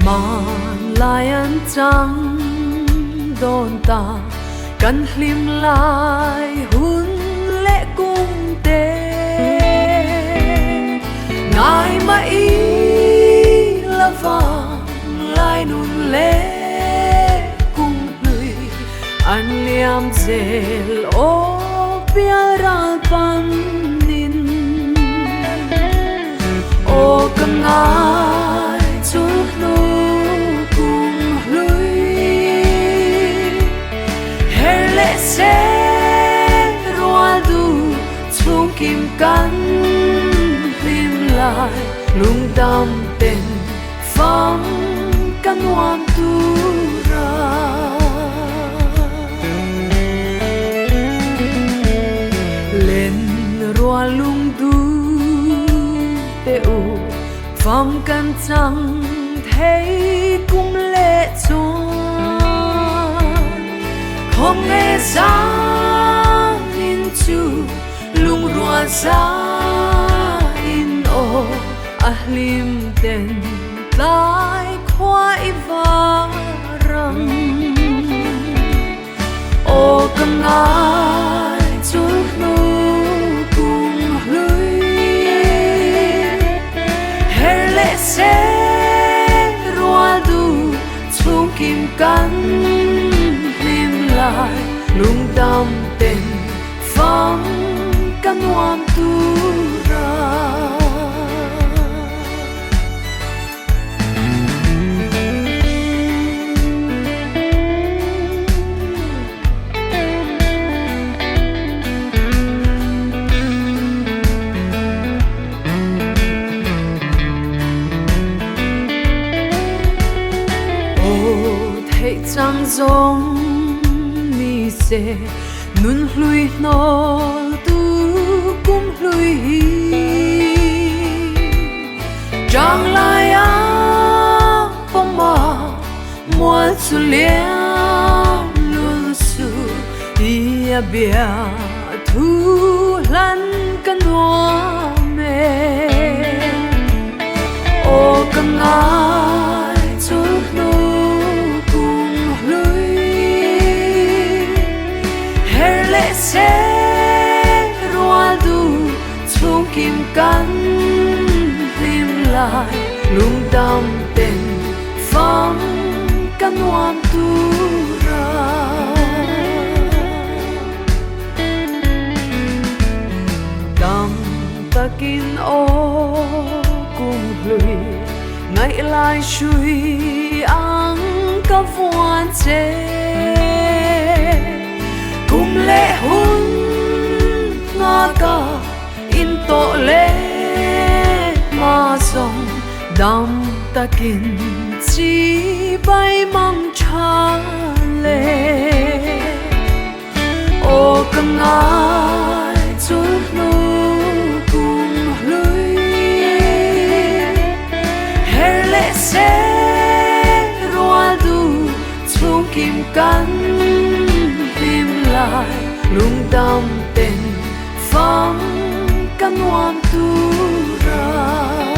man lai an chang don ta kan hlim lai hun lệ cung te ngài ma y la vang lai nun lệ cung lui an liam zel o piaral pan nin o kan ngai chul nu cung lui her lệ se roa du chung kim kan lim lai lung dam ten phong kan wam tu ra lên roa lung du te u phong kan chẳng thấy cũng lệ chuan không nghe ra in chu lung roa ra in o ahlim ten lai khoa iva răng o kan ngai chul nu cung lui her lệ se roa du chung kim kan lim lai lung dam ten phong kan wam tu ra thấy chẳng giống mi se nun lui no tu cũng lui chẳng lại á phong mà mua su liang luôn su ia bia thu lan kan hoa mê o kan ai chul nu se roa du chung kim kan lim lai lung dam ten phong kan wam tu ra dam takin o cung lui ngày lai shui ang ka vuan che cung lệ hun nga ka in to le ma song dam takin chi bay mang cha le o kan ai chul nu cung lui her lệ se roa du chung kim kan lai lung dam ten phong kan wam tu ra